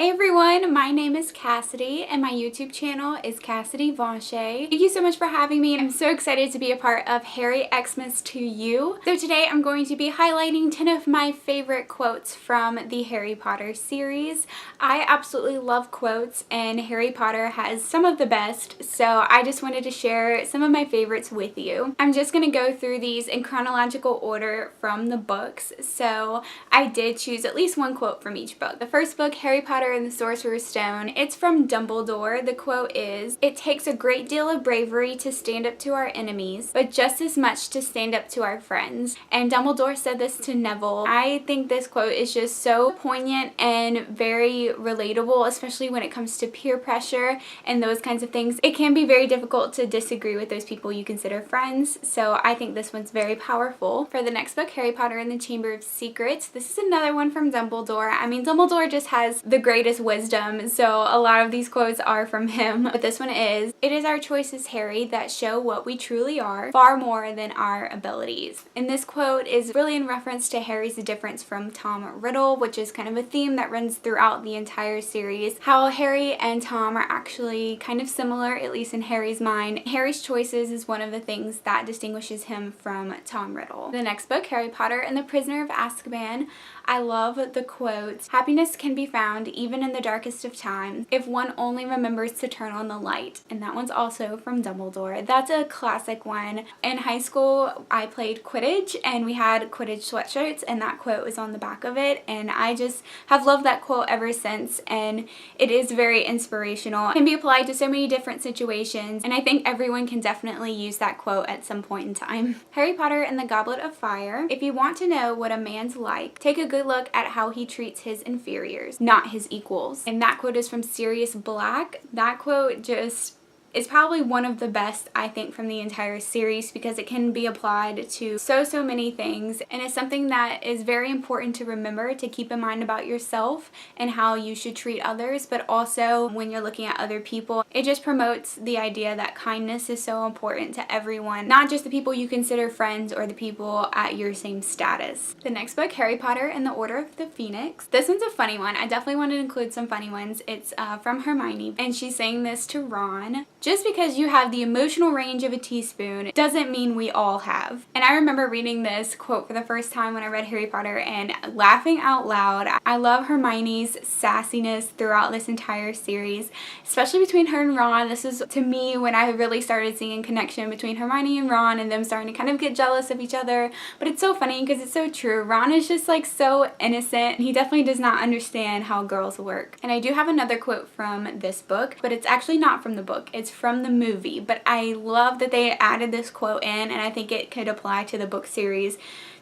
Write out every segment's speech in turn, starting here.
Hey everyone, my name is Cassidy and my YouTube channel is Cassidy Vache. Thank you so much for having me. I'm so excited to be a part of Harry Xmas to You. So today I'm going to be highlighting 10 of my favorite quotes from the Harry Potter series. I absolutely love quotes and Harry Potter has some of the best, so I just wanted to share some of my favorites with you. I'm just going to go through these in chronological order from the books, so I did choose at least one quote from each book. The first book, Harry Potter and the Sorcerer's Stone, it's from Dumbledore. The quote is, "It takes a great deal of bravery to stand up to our enemies, but just as much to stand up to our friends." And Dumbledore said this to Neville. I think this quote is just so poignant and very relatable, especially when it comes to peer pressure and those kinds of things. It can be very difficult to disagree with those people you consider friends, so I think this one's very powerful. For the next book, Harry Potter and the Chamber of Secrets, this is another one from Dumbledore. I mean, Dumbledore just has the greatest wisdom, so a lot of these quotes are from him. But this one is, "It is our choices, Harry, that show what we truly are, far more than our abilities." And this quote is really in reference to Harry's difference from Tom Riddle, which is kind of a theme that runs throughout the entire series. How Harry and Tom are actually kind of similar, at least in Harry's mind. Harry's choices is one of the things that distinguishes him from Tom Riddle. The next book, Harry Potter and the Prisoner of Azkaban, I love the quote, "Happiness can be found even in the darkest of times if one only remembers to turn on the light." And that one's also from Dumbledore. That's a classic one. In high school, I played Quidditch and we had Quidditch sweatshirts and that quote was on the back of it, and I just have loved that quote ever since, and it is very inspirational. It can be applied to so many different situations, and I think everyone can definitely use that quote at some point in time. Harry Potter and the Goblet of Fire, "If you want to know what a man's like, take a good look at how he treats his inferiors, not his equals." And that quote is from Sirius Black. That quote just is probably one of the best, I think, from the entire series, because it can be applied to so many things, and it's something that is very important to remember, to keep in mind about yourself and how you should treat others, but also when you're looking at other people. It just promotes the idea that kindness is so important to everyone, not just the people you consider friends or the people at your same status. The next book, Harry Potter and the Order of the Phoenix. This one's a funny one. I definitely want to include some funny ones. It's from Hermione, and she's saying this to Ron. "Just because you have the emotional range of a teaspoon doesn't mean we all have." And I remember reading this quote for the first time when I read Harry Potter and laughing out loud. I love Hermione's sassiness throughout this entire series, especially between her and Ron. This is, to me, when I really started seeing a connection between Hermione and Ron and them starting to kind of get jealous of each other. But it's so funny because it's so true. Ron is just like so innocent. He definitely does not understand how girls work. And I do have another quote from this book, but it's actually not from the book. It's from the movie, but I love that they added this quote in, and I think it could apply to the book series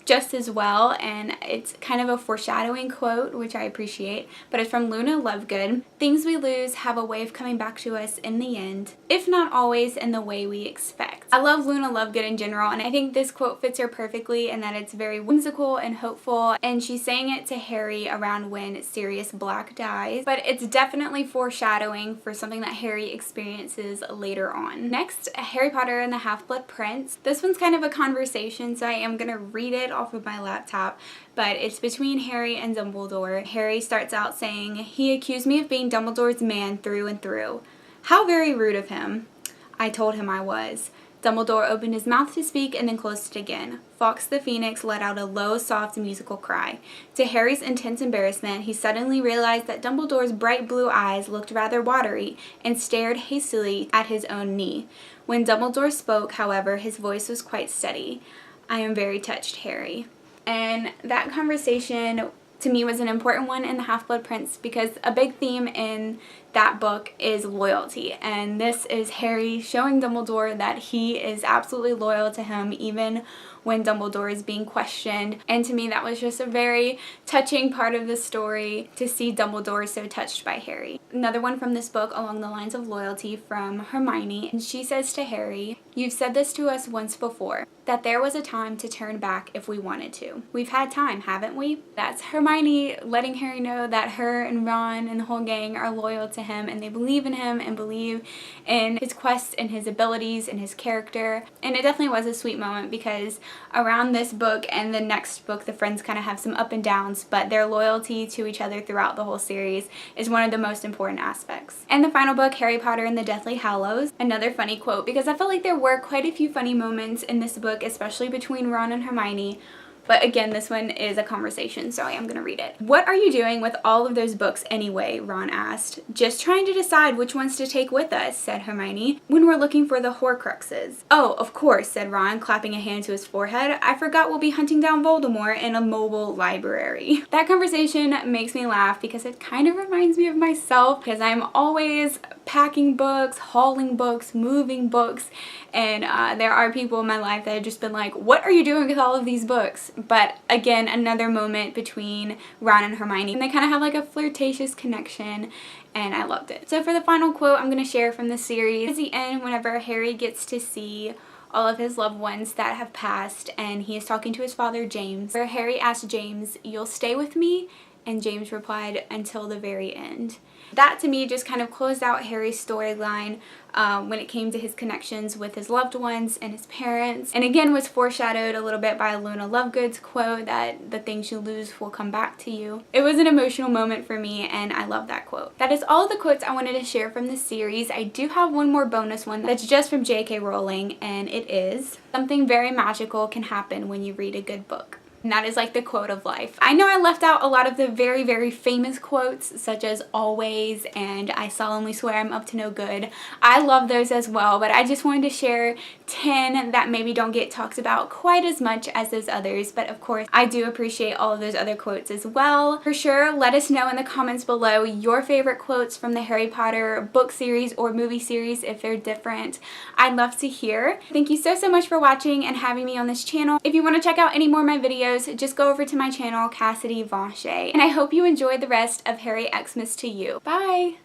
just as well, and it's kind of a foreshadowing quote, which I appreciate, but it's from Luna Lovegood. "Things we lose have a way of coming back to us in the end, if not always in the way we expect." I love Luna Lovegood in general, and I think this quote fits her perfectly in that it's very whimsical and hopeful, and she's saying it to Harry around when Sirius Black dies, but it's definitely foreshadowing for something that Harry experiences later on. Next, Harry Potter and the Half-Blood Prince. This one's kind of a conversation, so I am going to read it off of my laptop, but it's between Harry and Dumbledore. Harry starts out saying, "He accused me of being Dumbledore's man through and through. How very rude of him. I told him I was." Dumbledore opened his mouth to speak and then closed it again. Fawkes the Phoenix let out a low, soft, musical cry. To Harry's intense embarrassment, he suddenly realized that Dumbledore's bright blue eyes looked rather watery and stared hastily at his own knee. When Dumbledore spoke, however, his voice was quite steady. "I am very touched, Harry." And that conversation to me was an important one in The Half-Blood Prince, because a big theme in that book is loyalty, and this is Harry showing Dumbledore that he is absolutely loyal to him even when Dumbledore is being questioned. And to me, that was just a very touching part of the story, to see Dumbledore so touched by Harry. Another one from this book along the lines of loyalty from Hermione, and she says to Harry, "You've said this to us once before, that there was a time to turn back if we wanted to. We've had time, haven't we?" That's Hermione letting Harry know that her and Ron and the whole gang are loyal to him, and they believe in him and believe in his quest and his abilities and his character. And it definitely was a sweet moment, because around this book and the next book, the friends kind of have some up and downs, but their loyalty to each other throughout the whole series is one of the most important aspects. And the final book, Harry Potter and the Deathly Hallows, another funny quote, because I felt like there were quite a few funny moments in this book, especially between Ron and Hermione. But again, this one is a conversation, so I am going to read it. "What are you doing with all of those books anyway?" Ron asked. "Just trying to decide which ones to take with us," said Hermione, "when we're looking for the Horcruxes." "Oh, of course," said Ron, clapping a hand to his forehead. "I forgot we'll be hunting down Voldemort in a mobile library." That conversation makes me laugh because it kind of reminds me of myself, because I'm always packing books, hauling books, moving books, and there are people in my life that have just been like, "What are you doing with all of these books?" But again, another moment between Ron and Hermione, and they kind of have like a flirtatious connection, and I loved it. So for the final quote I'm going to share from the series is the end, whenever Harry gets to see all of his loved ones that have passed, and he is talking to his father James, where Harry asked James, "You'll stay with me?" And James replied, "Until the very end." That to me just kind of closed out Harry's storyline when it came to his connections with his loved ones and his parents, and again was foreshadowed a little bit by Luna Lovegood's quote that the things you lose will come back to you. It was an emotional moment for me, and I love that quote. That is all the quotes I wanted to share from this series. I do have one more bonus one that's just from J.K. Rowling, and it is, "Something very magical can happen when you read a good book." And that is like the quote of life. I know I left out a lot of the very, very famous quotes, such as "always" and "I solemnly swear I'm up to no good." I love those as well, but I just wanted to share 10 that maybe don't get talked about quite as much as those others. But of course, I do appreciate all of those other quotes as well. For sure, let us know in the comments below your favorite quotes from the Harry Potter book series or movie series if they're different. I'd love to hear. Thank you so much for watching and having me on this channel. If you want to check out any more of my videos, just go over to my channel, Cassidy Vaucher. And I hope you enjoyed the rest of Harry Xmas to You. Bye!